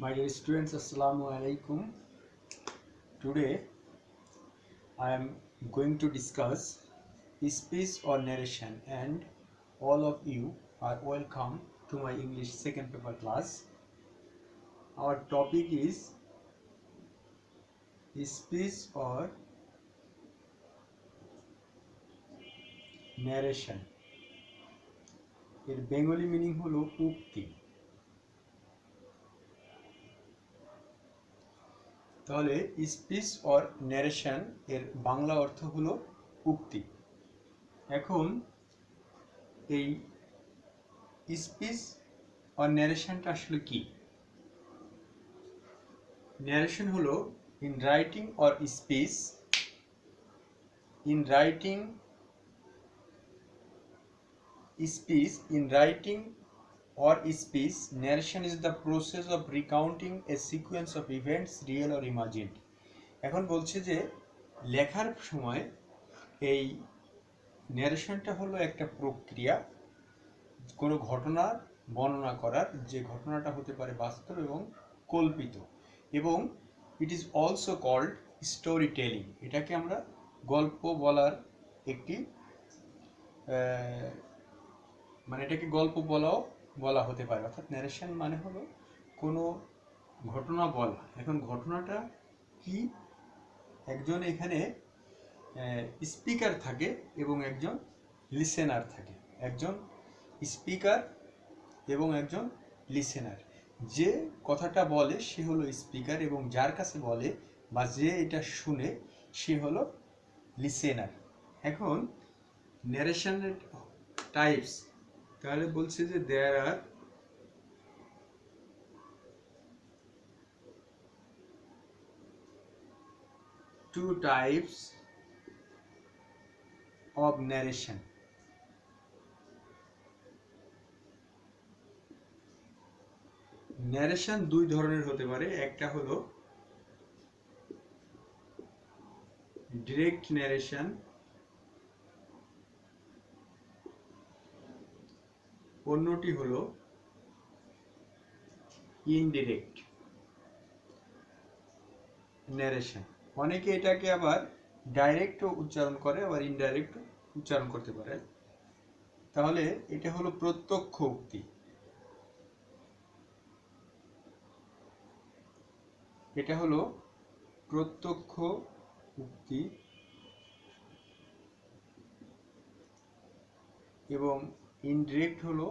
My dear students, Assalamu alaikum. Today I am going to discuss speech or narration, and all of you are welcome to my English second paper class. Our topic is speech or narration. এর Bengali meaning হলো উক্তি। তাহলে speech or narration এর বাংলা অর্থ হলো উক্তি। এখন এই স্পিচ অর ন্যারেশনটা আসলে কি? ন্যারেশন হলো in writing or speech, in writing or speech, narration is the process of recounting a sequence of events, real or imagined. এখন বলছে যে লেখার সময় এই ন্যারেশনটা হলো একটা প্রক্রিয়া, কোনো ঘটনার বর্ণনা করার, যে ঘটনাটা হতে পারে বাস্তব এবং কল্পিত, এবং it is also called storytelling. এটাকে আমরা গল্প বলার একটি এটাকে গল্প বলা হতে পারে। অর্থাৎ ন্যারেশন মানে হলো কোনো ঘটনা বলা। এখন ঘটনাটা কি? একজন এখানে স্পিকার থাকে এবং একজন লিসেনার থাকে। একজন স্পিকার এবং একজন লিসেনার। যে কথাটা বলে সে হলো স্পিকার, এবং যার কাছে বলে বা যে এটা শুনে সে হলো লিসেনার। এখন ন্যারেশনের টাইপস, তাহলে বলছে যে দেয়ার আর two types of narration. Narration দুই ধরনের হতে পারে। একটা হলো ডিরেক্ট ন্যারেশন, অন্যটি হলো ইনডিরেক্ট ন্যারেশন। অনেকে এটাকে আবার ডাইরেক্টও উচ্চারণ করে, আবার ইনডাইরেক্ট উচ্চারণ করতে পারে। তাহলে এটা হলো প্রত্যক্ষ উক্তি। এটা হলো প্রত্যক্ষ উক্তি এবং ইনডিরেক্ট হলো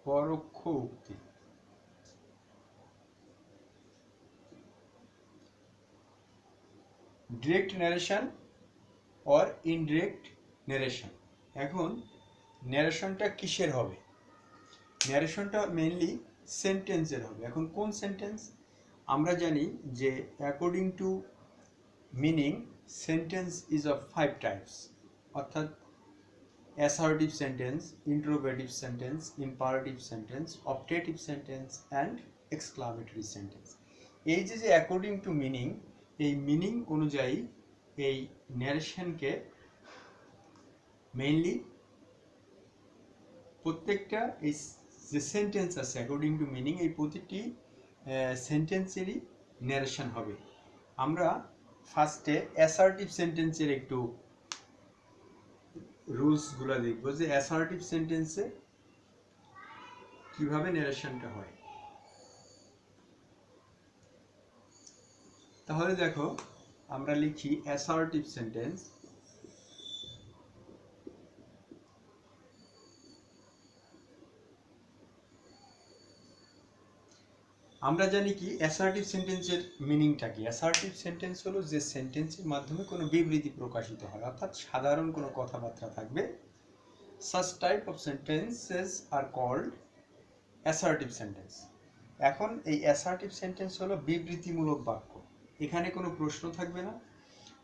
পরোক্ষ উক্তি। Direct narration or indirect narration. এখন ন্যারেশনটা কিসের হবে? ন্যারেশনটা মেইনলি সেন্টেন্সের হবে। এখন কোন সেন্টেন্স? আমরা জানি যে according to meaning sentence is of 5 types, অর্থাৎ assertive sentence, interrogative sentence, imperative sentence, optative sentence and exclamatory sentence. এই যে অ্যাকর্ডিং টু মিনিং, এই মিনিং অনুযায়ী এই ন্যারেশনকে মেইনলি প্রত্যেকটা এই যে সেন্টেন্স আছে অ্যাকর্ডিং টু মিনিং, এই প্রতিটি সেন্টেন্সেরই ন্যারেশন হবে। আমরা ফার্স্টে অ্যাসার্টিভ সেন্টেন্সের একটু রুলসগুলো দেখব, যে অ্যাসার্টিভ সেন্টেন্সে কিভাবে ন্যারেশনটা হয়। তাহলে দেখো, আমরা লিখি অ্যাসার্টিভ সেন্টেন্স। আমরা জানি কি অ্যাসার্টিভ সেন্টেন্সের মিনিংটা কি? অ্যাসার্টিভ সেন্টেন্স হলো যে সেন্টেন্সের মাধ্যমে কোনো বিবৃতি প্রকাশিত হয়, অর্থাৎ সাধারণ কোনো কথাবার্তা থাকবে। such type of sentences are called assertive sentence. এখন এই অ্যাসার্টিভ সেন্টেন্স হলো বিবৃতিমূলক বাক্য। এখানে কোনো প্রশ্ন থাকবে না,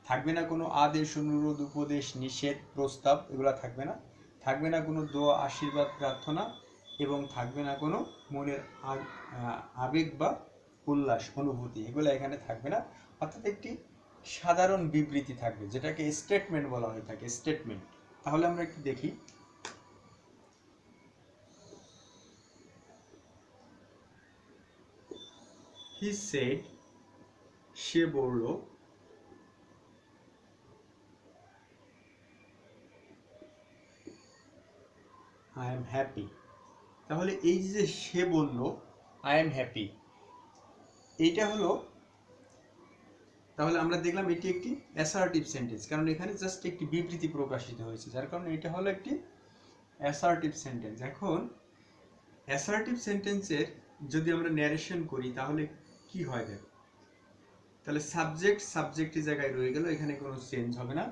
থাকবে না কোনো আদেশ, অনুরোধ, উপদেশ, নিষেধ, প্রস্তাব, এগুলো থাকবে না। থাকবে না কোনো দোয়া, আশীর্বাদ, প্রার্থনা, এবং থাকবে না কোনো মনের আবেগ বা উল্লাস, অনুভূতি, এগুলো এখানে থাকবে না। অর্থাৎ একটি সাধারণ বিবৃতি থাকবে, যেটাকে স্টেটমেন্ট বলা হয়ে থাকে, স্টেটমেন্ট। তাহলে আমরা একটু দেখি হি সেড, সে বলল, আই এম হ্যাপি। তাহলে এই যে সে বলল আই এম হ্যাপি, এইটা হলো, তাহলে আমরা দেখলাম এটি একটি অ্যাসার্টিভ সেন্টেন্স, কারণ এখানে জাস্ট একটি বিবৃতি প্রকাশিত হয়েছে, যার কারণে এটা হলো একটি অ্যাসার্টিভ সেন্টেন্স। এখন অ্যাসার্টিভ সেন্টেন্সের যদি আমরা ন্যারেশন করি তাহলে কি হয় দেখো, তাহলে সাবজেক্টের জায়গায় রয়ে গেল, এখানে কোনো চেঞ্জ হবে না।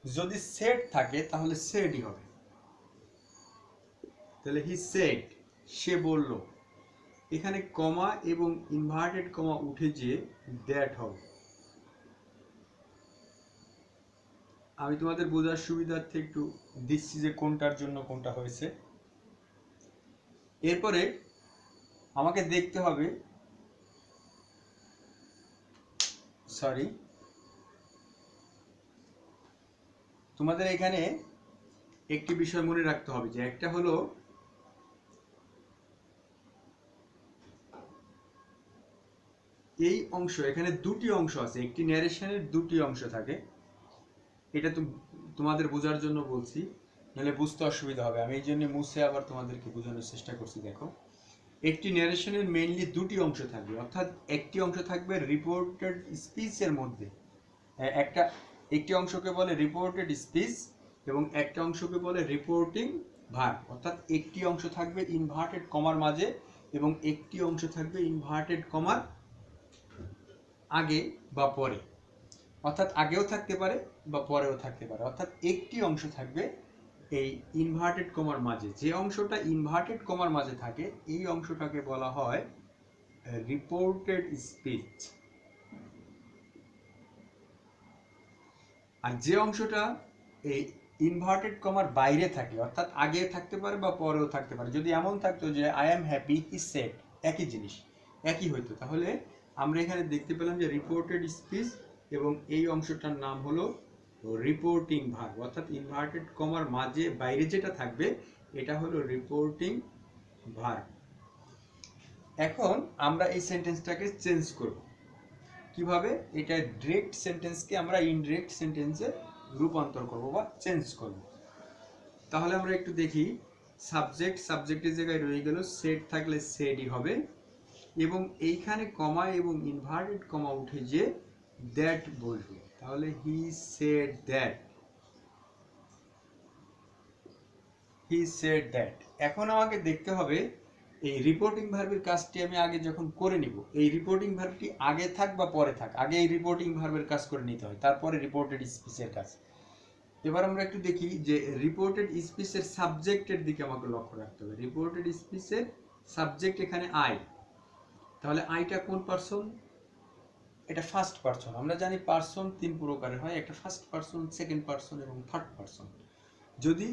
যদি সেড থাকে তাহলে সেডই হবে। তাহলে হি সেড, সে বলল, এখানে কমা এবং ইনভার্টেড কমা উঠে যে দ্যাট হবে। আমি তোমাদের বোঝার সুবিধার্থে একটু দিচ্ছি যে কোনটার জন্য কোনটা হয়েছে। এরপরে আমাকে দেখতে হবে, সরি, তোমাদের এখানে একটি বিষয় মনে রাখতে হবে, যে একটা হলো এই অংশ, এখানে দুটি অংশ আছে, একটি ন্যারেশনের দুটি অংশ থাকে। এটা তোমাদের বোঝার জন্য বলছি, নাহলে বুঝতে অসুবিধা হবে। আমি এই জন্য মুছে আবার তোমাদেরকে বোঝানোর চেষ্টা করছি। দেখো, একটি ন্যারেশনের মেইনলি দুটি অংশ থাকবে, অর্থাৎ একটি অংশ থাকবে রিপোর্টেড স্পিচের মধ্যে, একটি অংশকে বলে রিপোর্টেড স্পিচ এবং একটা অংশকে বলে রিপোর্টিং ভার্ব। অর্থাৎ একটি অংশ থাকবে ইনভার্টেড কমার মাঝে এবং একটি অংশ থাকবে ইনভার্টেড কমার আগে বা পরে, অর্থাৎ আগেও থাকতে পারে বা পরেও থাকতে পারে। অর্থাৎ একটি অংশ থাকবে এই ইনভার্টেড কমার মাঝে, যে অংশটা ইনভার্টেড কমার মাঝে থাকে এই অংশটাকে বলা হয় রিপোর্টেড স্পিচ। আর যে অংশটা এই ইনভার্টেড কমার বাইরে থাকে, অর্থাৎ আগে থাকতে পারে বা পরেও থাকতে পারে, যদি এমন থাকতো যে I am happy he said, একই জিনিস, একই হইতো, তাহলে আমরা এখানে দেখতে পেলাম যে রিপোর্টেড স্পিচ এবং এই অংশটার নাম হলো রিপোর্টিং ভার্ব। অর্থাৎ ইনভার্টেড কমার মাঝে বাইরে যেটা থাকবে এটা হলো রিপোর্টিং ভার্ব। এখন আমরা এই সেন্টেন্সটাকে চেঞ্জ করব কিভাবে, এটা ডিরেক্ট সেন্টেন্সকে আমরা ইনডিরেক্ট সেন্টেন্সে রূপান্তর করব বা চেঞ্জ করব। তাহলে আমরা একটু দেখি, সাবজেক্টের জায়গায় রয়ে গেল, সেড থাকলে সেডই হবে এবং এইখানে কমা এবং ইনভার্টেড কমা উঠে যে দ্যাট বসবে, তাহলে he said that, he said that. এখন আমাকে দেখতে হবে এই রিপোর্টিং ভার্বের কাজটি আমি আগে যখন করে নিব, এই রিপোর্টিং ভার্বটি আগে থাক বা পরে থাক, আগে এই রিপোর্টিং ভার্বের কাজ করে নিতে হয়, তারপরে রিপোর্টেড স্পিচের কাজ। এবার আমরা একটু দেখি যে রিপোর্টেড স্পিচের সাবজেক্টের দিকে আমাকে লক্ষ্য রাখতে হবে। রিপোর্টেড স্পিচের সাবজেক্ট এখানে আই, তাহলে আইটা কোন পারসন, এটা ফার্স্ট পারসন। আমরা জানি পারসন তিন প্রকারের হয়, একটা ফার্স্ট পারসন, সেকেন্ড পারসন এবং থার্ড পারসন। যদি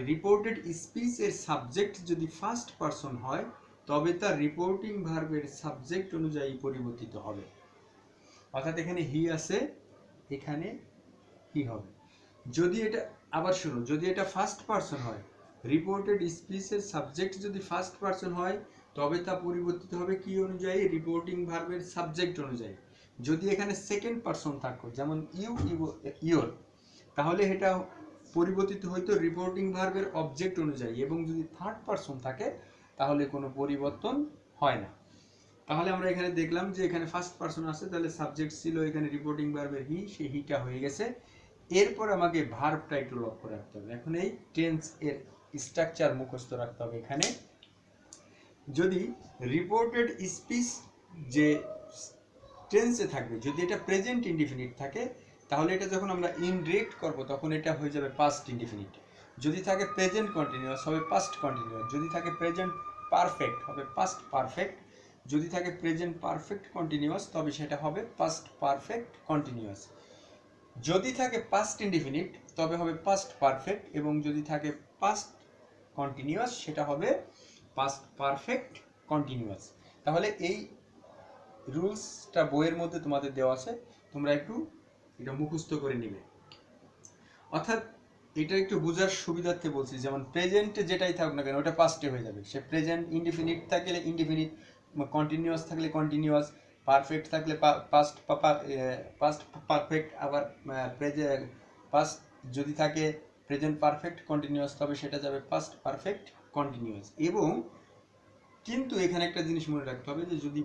রিপোর্টেড স্পিচের সাবজেক্ট যদি ফার্স্ট পারসন হয় তবে তার রিপোর্টিং ভার্বের সাবজেক্ট অনুযায়ী পরিবর্তিত হবে। অর্থাৎ এখানে হি আছে, এখানে হি হবে। যদি এটা আবার শুনো, যদি এটা ফার্স্ট পারসন হয়, রিপোর্টেড স্পিচের সাবজেক্ট যদি ফার্স্ট পারসন হয় তবে তা পরিবর্তিত হবে কি অনুযায়ী, রিপোর্টিং ভার্বের সাবজেক্ট অনুযায়ী। যদি এখানে সেকেন্ড পারসন থাকতো, যেমন ইউর, তাহলে এটা পরিবর্তিত হইতো রিপোর্টিং ভার্বের অবজেক্ট অনুযায়ী, এবং যদি থার্ড পারসন থাকে তাহলে কোনো পরিবর্তন হয় না। তাহলে আমরা এখানে দেখলাম যে এখানে ফার্স্ট পারসন আছে, তাহলে সাবজেক্ট ছিল এখানে রিপোর্টিং ভার্বের হি, সেই হিটা হয়ে গেছে। এরপর আমাকে ভার্বটা একটু লক্ষ্য রাখতে হবে। এখন এই টেন্স এর স্ট্রাকচার মুখস্থ রাখতে হবে। এখানে যদি রিপোর্টেড স্পিচ যে টেন্সে থাকবে, যদি এটা প্রেজেন্ট ইনডিফিনিট থাকে তাহলে এটা যখন আমরা ইনডিরেক্ট করব তখন এটা হয়ে যাবে পাস্ট ইনডিফিনিট। যদি থাকে প্রেজেন্ট কন্টিনিউয়াস হবে পাস্ট কন্টিনিউয়াস, যদি থাকে প্রেজেন্ট পারফেক্ট হবে পাস্ট পারফেক্ট, যদি থাকে প্রেজেন্ট পারফেক্ট কন্টিনিউয়াস তবে সেটা হবে পাস্ট পারফেক্ট কন্টিনিউয়াস, যদি থাকে পাস্ট ইনডিফিনিট তবে হবে পাস্ট পারফেক্ট, এবং যদি থাকে পাস্ট কন্টিনিউয়াস সেটা হবে পাস্ট পারফেক্ট কন্টিনিউয়াস। তাহলে এই রুলসটা বইয়ের মধ্যে তোমাদের দেওয়া আছে, তোমরা একটু এটা মুখস্থ করে নিবে। অর্থাৎ এটা একটু বোঝার সুবিধার্থে বলছি, যেমন প্রেজেন্টে যেটাই থাকুক না কেন ওটা পাস্টে হয়ে যাবে। সে প্রেজেন্ট ইনডিফিনিট থাকলে ইনডিফিনিট, কন্টিনিউয়াস থাকলে কন্টিনিউয়াস, পারফেক্ট থাকলে পাস্ট পাস্ট পারফেক্ট, আবার পাস্ট যদি থাকে প্রেজেন্ট পারফেক্ট কন্টিনিউয়াস, তবে সেটা যাবে পাস্ট পারফেক্ট কন্টিনিউয়াস। এবং কিন্তু এখানে একটা জিনিস মনে রাখতে হবে যে যদি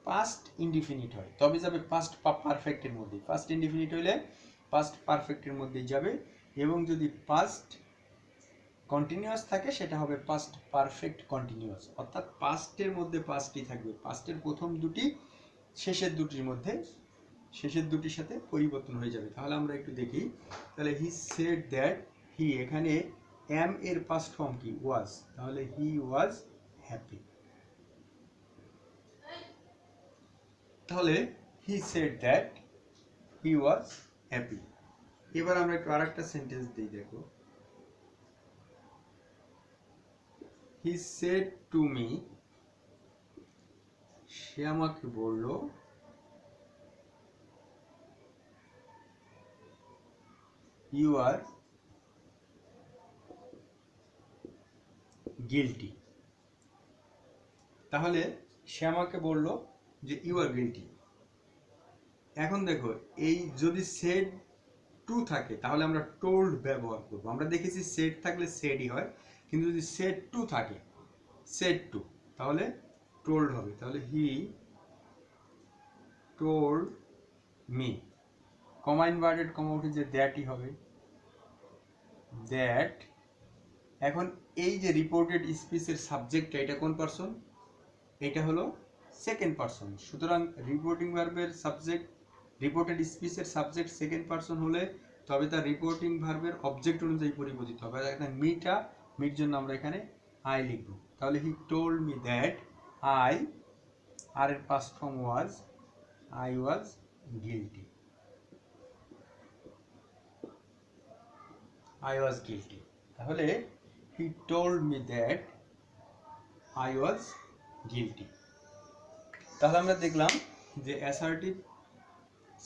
পাস্ট ইনডিফিনিট হয় তবে যাবে পাস্ট পারফেক্টের মধ্যে, পাস্ট ইনডিফিনিট হইলে পাস্ট পারফেক্টের মধ্যেই যাবে। এবং যদি পাস্ট কন্টিনিউয়াস থাকে সেটা হবে পাস্ট পারফেক্ট কন্টিনিউয়াস, অর্থাৎ পাস্টের মধ্যে পাস্টই থাকবে, পাস্টের প্রথম দুটি শেষের দুটির মধ্যে, শেষের দুটির সাথে পরিবর্তন হয়ে যাবে। তাহলে আমরা একটু দেখি, তাহলে হি সেড দ্যাট, হি এখানে এম এর পাস্ট ফর্ম কি? ওয়াজ, তাহলে হি ওয়াজ হ্যাপি। তাহলে he said that he was happy. এবার আমরা একটু আরেকটা সেন্টেন্স দিই, দেখো, হি সেড টু মি, সে আমাকে বলল, ইউ আর গিল্টি। তাহলে সে আমাকে বলল যে ইউ আর গিল্টি। এখন দেখো, এই যদি সেড টু থাকে তাহলে আমরা টোল্ড ব্যবহার করব। আমরা দেখেছি সেড থাকলে সেডই হয়, কিন্তু যদি সেড টু থাকে, সেড টু, তাহলে টোল্ড হবে। তাহলে he told me, comma inverted comma উঠে যে দ্যাটই হবে, দ্যাট। এখন এই যে রিপোর্টেড স্পিচের সাবজেক্টটা, এটা কোন পারসন? এটা হলো সেকেন্ড পারসন। সুতরাং রিপোর্টিং ভার্বের সাবজেক্ট, রিপোর্টেড স্পিচের সাবজেক্ট সেকেন্ড পারসন হলে তবে তার রিপোর্টিং ভার্বের অবজেক্ট অনুযায়ী পরিবর্তিত হবে। এখানে মিটা, মির জন্য আমরা এখানে আই লিখব। তাহলে he told me that I, আর এর past form was, I was guilty, I was guilty. তাহলে he told me that I was guilty. তাহলে আমরা দেখলাম যে অ্যাসার্টিভ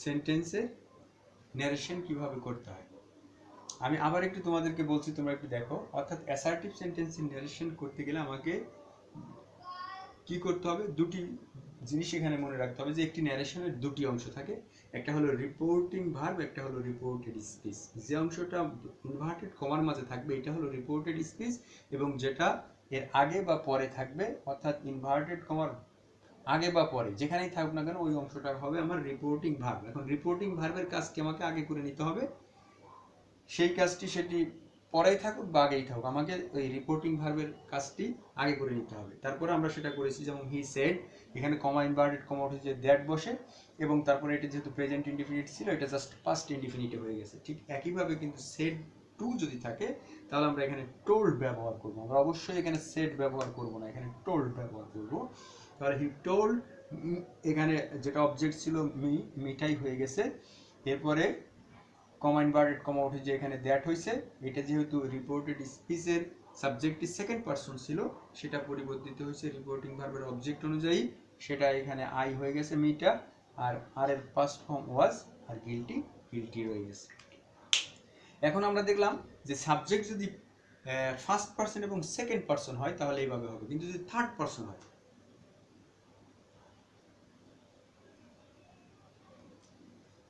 সেন্টেন্সে ন্যারেশন কিভাবে করতে হয়। আমি আবার একটু তোমাদেরকে বলছি, তোমরা একটু দেখো। অর্থাৎ অ্যাসার্টিভ সেন্টেন্সে ন্যারেশন করতে গেলে আমাকে কি করতে হবে? দুটি জিনিস এখানে মনে রাখতে হবে, যে একটি ন্যারেশনের দুটি অংশ থাকে, একটা হলো রিপোর্টিং ভার্ব, একটা হলো রিপোর্টেড স্পিচ। যে অংশটা ইনভার্টেড কমার মাঝে থাকবে এটা হলো রিপোর্টেড স্পিচ, এবং যেটা এর আগে বা পরে থাকবে, অর্থাৎ ইনভার্টেড কমার আগে বা পরে যেখানেই থাকুক না কেন, ওই অংশটা হবে আমার রিপোর্টিং ভার্ব। এখন রিপোর্টিং ভার্বের কাজকে আমাকে আগে করে নিতে হবে, সেই কাজটি সেটি পরেই থাকুক বা আগেই থাকুক, আমাকে ওই রিপোর্টিং ভার্বের কাজটি আগে করে নিতে হবে। তারপরে আমরা সেটা করেছি, যেমন হি সেড, এখানে কমা ইনভার্টেড কমা উঠে যে দ্যাট বসে, এবং তারপরে এটা যেহেতু প্রেজেন্ট ইনডিফিনিট ছিল, এটা জাস্ট পাস্ট ইনডিফিনিটে হয়ে গেছে। ঠিক একইভাবে কিন্তু সেড টু যদি থাকে তাহলে আমরা এখানে টোল্ড ব্যবহার করব। আমরা অবশ্যই এখানে সেড ব্যবহার করব না, এখানে টোল্ড ব্যবহার করব। তাহলে হি টোল্ড, এখানে যেটা অবজেক্ট ছিল মি, মিটাই হয়ে গেছে। এরপরে কমা ইনভার্টেড কমা উঠে যে এখানে দ্যাট হয়েছে, এটা যেহেতু রিপোর্টেড স্পিচের সাবজেক্টটি সেকেন্ড পারসন ছিল, সেটা পরিবর্তিত হয়েছে রিপোর্টিং ভার্বের অবজেক্ট অনুযায়ী, সেটা এখানে আই হয়ে গেছে মিটা, আর আর এর ফার্স্ট ফর্ম ওয়াজ, আর গিল্টি, গিল্টি হয়ে গেছে। এখন আমরা দেখলাম যে সাবজেক্ট যদি ফার্স্ট পারসন এবং সেকেন্ড পারসন হয় তাহলে এইভাবে হবে, কিন্তু যদি থার্ড পারসন হয়,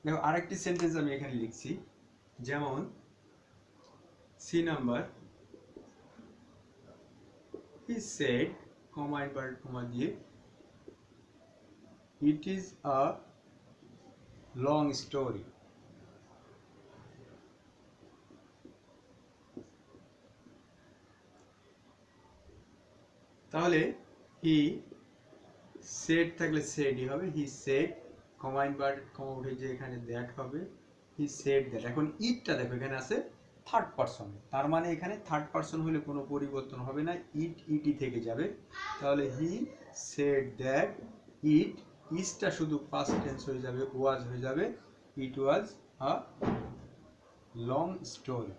দেখো আরেকটি সেন্টেন্স আমি এখানে লিখছি, যেমন C number, he said, comma inverted comma দিয়ে, it is a long story. তাহলে he said থাকলে saidই হবে, he said, comma inverted comma উঠে যে এখানে that হবে, he said that। এখন ইটটা দেখো এখানে আছে থার্ড পারসন, তার মানে এখানে থার্ড পারসন হলে কোনো পরিবর্তন হবে না, ইট ইটই থেকে যাবে। তাহলে হি সেড দ্যাট ইট, ইজটা শুধু পাস্ট টেন্স হয়ে যাবে, ওয়াজ হয়ে যাবে, it was a long story,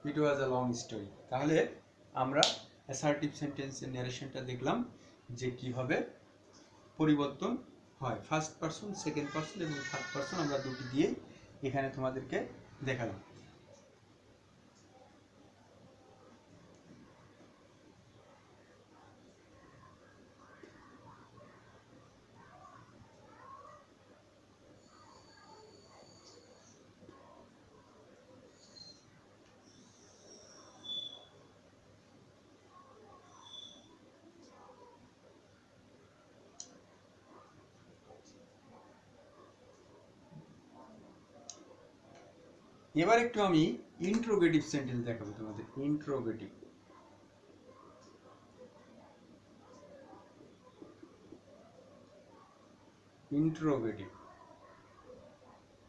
it was a long story. তাহলে আমরা অ্যাসার্টিভ সেন্টেন্সের ন্যারেশনটা দেখলাম যে কিভাবে পরিবর্তন হয়, ফার্স্ট পারসন, সেকেন্ড পারসন এবং থার্ড পারসন, আমরা দুটি দিয়ে এখানে তোমাদেরকে দেখালাম। এবার একটু আমি ইন্ট্রোগেটিভ সেন্টেন্স দেখাবো তোমাদের। ইন্ট্রোগেটিভ, ইন্ট্রোগেটিভ,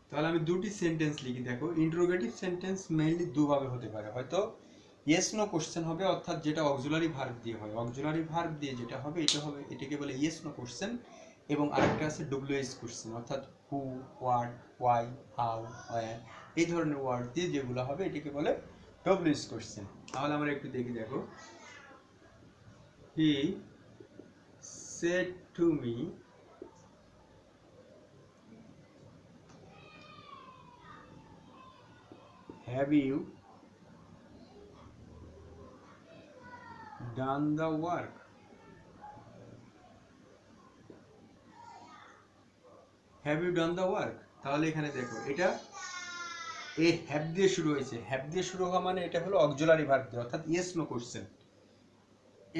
তাহলে আমি দুটি সেন্টেন্স লিখি, দেখো। ইন্ট্রোগেটিভ সেন্টেন্স মেইনলি দুভাবে হতে পারে, হয়তো ইয়েস নো কোশ্চেন হবে, অর্থাৎ যেটা অক্সিলারি ভার্ব দিয়ে হয়, অক্সিলারি ভার্ব দিয়ে যেটা হবে এটা হবে, এটাকে বলে ইয়েস নো কোশ্চেন। এবং আরেকটা আছে ডব্লিউএস কোশ্চেন, অর্থাৎ হু, হোয়াট, হোয়াই, হাউ, হোয়ার, এই ধরনের ওয়ার্ড দিয়ে যেগুলো হবে এটাকে বলে ডব্লিউএস কোশ্চেন। তাহলে আমরা একটু দেখি, দেখো। He said to me, have you done the work? have you done the work? তাহলে এখানে দেখো, এটা এই হ্যাভ দিয়ে শুরু হয়েছে, হ্যাভ দিয়ে শুরু হওয়া মানে এটা হলো অক্সিলারি ভার্ব দিয়ে, অর্থাৎ ইয়েস নো কোশ্চেন।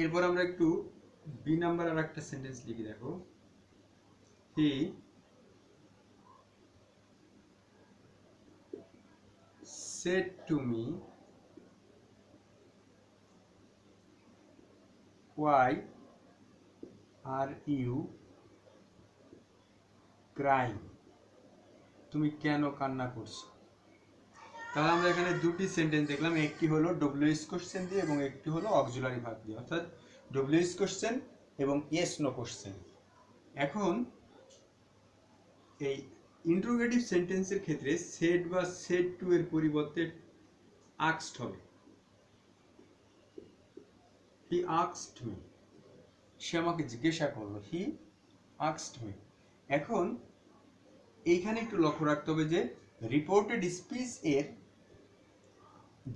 এরপর আমরা একটু বি নাম্বার আর একটা সেন্টেন্স লিখি, দেখো। হি said to me, why are you crying? তুমি কেন কান্না করছো? তাহলে আমরা এখানে দুটি সেন্টেন্স দেখলাম, একটি হলো ডব্লিউএস কোশ্চেন দিয়ে এবং একটি হলো অক্সিলারি ভার্ব দিয়ে, অর্থাৎ ডব্লিউএস কোশ্চেন এবং ইয়েস নো কোশ্চেন। এখন এই ইন্ট্রোগেটিভ সেন্টেন্সের ক্ষেত্রে সেড বা সেড টু এর পরিবর্তে আস্কড হবে। হি আস্কড মি, সে আমাকে জিজ্ঞাসা করলো, হি আস্কড মি। এখন এইখানে একটু লক্ষ্য রাখতে হবে যে রিপোর্টেড স্পিচ এর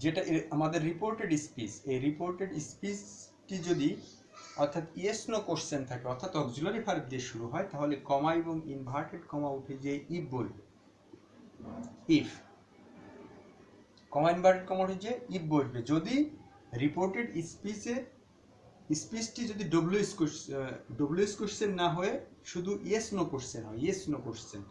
যেটা আমাদের রিপোর্টেড স্পিচ, এই রিপোর্টেড স্পিচটি যদি অর্থাৎ ইয়েস নো কোশ্চেন থাকে, অর্থাৎ অক্সিলারি ভার্ব দিয়ে শুরু হয়, তাহলে কমা এবং ইনভার্টেড কমা উঠে যে ইফ বলবে। ইফ কমা ইনভার্টেড কমা উঠে যে ইফ বলবে যদি রিপোর্টেড স্পিচটি যদি ডব্লিউএস কোশ্চেন না হয়ে শুধু ইয়েস নো কোশ্চেন হয়, ইয়েস নো কোশ্চেন।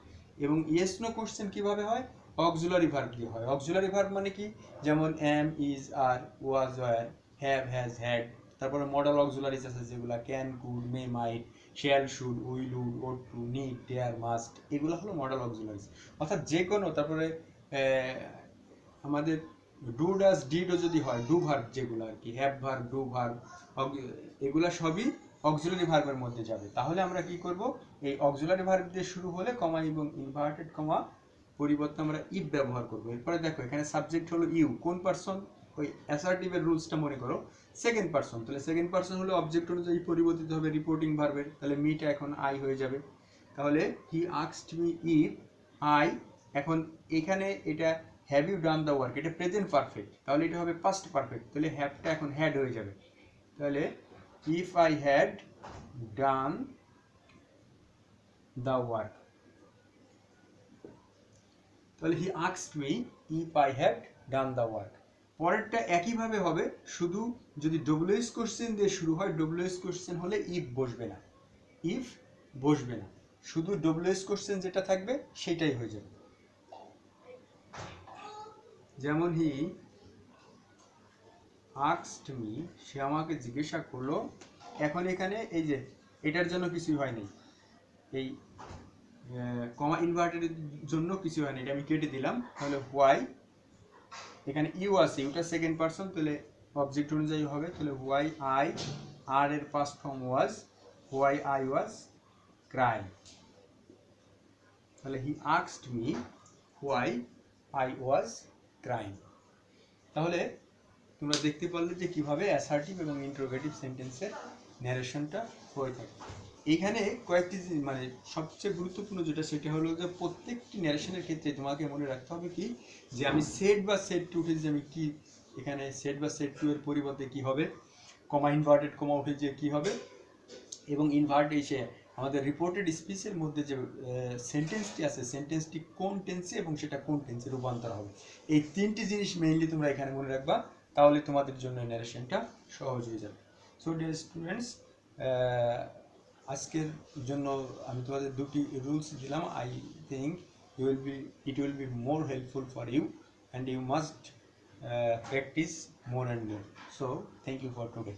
এবং ইয়েস নো কোশ্চেন কিভাবে হয়? অক্সিলারি ভার্ব দিয়ে হয়। অক্সিলারি ভার্ব মানে কি? যেমন am, is, are, was, were, have, has, had. তারপরে মডেল অক্সিলারিজ আছে যেগুলো can, could, may, might, shall, should, will, would, ought to, need, dare, must, এগুলো হলো মডেল অক্সিলারিজ। অর্থাৎ যে কোনো, তারপরে আমাদের ডু, ডাজ, ডিডও যদি হয়, ডু ভার্ব যেগুলো আর কি, হ্যাভ ভার্ব, ডু ভার্ব, এগুলা সবই অক্সিলারি ভার্বের মধ্যে যাবে। তাহলে আমরা কি করব? এই অক্সিলারি ভার্ব দিয়ে শুরু হলে কমা এবং ইনভার্টেড কমা পরিবর্তে আমরা ইফ ব্যবহার করব। এরপরে দেখো এখানে সাবজেক্ট হলো ইউ, কোন পারসন? ওই অ্যাসার্টিভের রুলসটা মনে করো, সেকেন্ড পারসন। তাহলে সেকেন্ড পারসন হলে অবজেক্ট অনুযায়ী পরিবর্তিত হবে রিপোর্টিং ভার্বের, তাহলে মিটা এখন আই হয়ে যাবে। তাহলে he asked me if I, এখন এখানে এটা have you done the work, এটা প্রেজেন্ট পারফেক্ট, তাহলে এটা হবে পাস্ট পারফেক্ট, তাহলে হ্যাভটা এখন হ্যাড হয়ে যাবে। তাহলে if I had done the work, তাহলে he asked me if I had done the work. পরেরটা একইভাবে হবে, শুধু যদি ডব্লিউএস কোশ্চেন দিয়ে শুরু হয়, ডব্লিউএস কোশ্চেন হলে ইফ বসবে না, ইফ বসবে না, শুধু ডব্লিউএস কোশ্চেন যেটা থাকবে সেটাই হয়ে যাবে। যেমন হি আস্কড মি, সে আমাকে জিজ্ঞাসা করলো। এখন এখানে এই যে এটার জন্য কিছুই হয়নি, এই কমা ইনভার্টেডের জন্য কিছু হয়নি, এটা আমি কেটে দিলাম। তাহলে হোয়াই, এখানে ইউ আছে, ইউটা সেকেন্ড পারসন, তাহলে অবজেক্ট অনুযায়ী হবে। তাহলে হোয়াই আই, আর এর past form was, why I was crying. তাহলে he asked me why I was crying. তাহলে তোমরা দেখতে পারলে যে কিভাবে অ্যাসার্টিভ এবং ইন্টারোগেটিভ সেন্টেন্সের ন্যারেশনটা হয়ে থাকে। এইখানে কয়েকটি মানে সবচেয়ে গুরুত্বপূর্ণ যেটা, সেটা হলো যে প্রত্যেকটি ন্যারেশনের ক্ষেত্রে তোমাকে মনে রাখতে হবে কি, যে আমি সেড বা সেড টু উঠে যে আমি কি, এখানে সেড বা সেড টু এর পরিবর্তে কি হবে, কমা ইনভার্টেড কমা উঠে যে কি হবে, এবং ইনভার্ট এসে আমাদের রিপোর্টেড স্পিচের মধ্যে যে সেন্টেন্সটি আছে, সেন্টেন্সটি কোন টেন্সে এবং সেটা কোন টেন্সে রূপান্তর হবে। এই তিনটি জিনিস মেইনলি তোমরা এখানে মনে রাখবা, তাহলে তোমাদের জন্য ন্যারেশনটা সহজ হয়ে যাবে। সো ডিয়ার স্টুডেন্টস, আজকের জন্য আমি তোমাদের দুটি রুলস দিলাম। I think it will be more helpful for you and you must practice more and more. So thank you for today.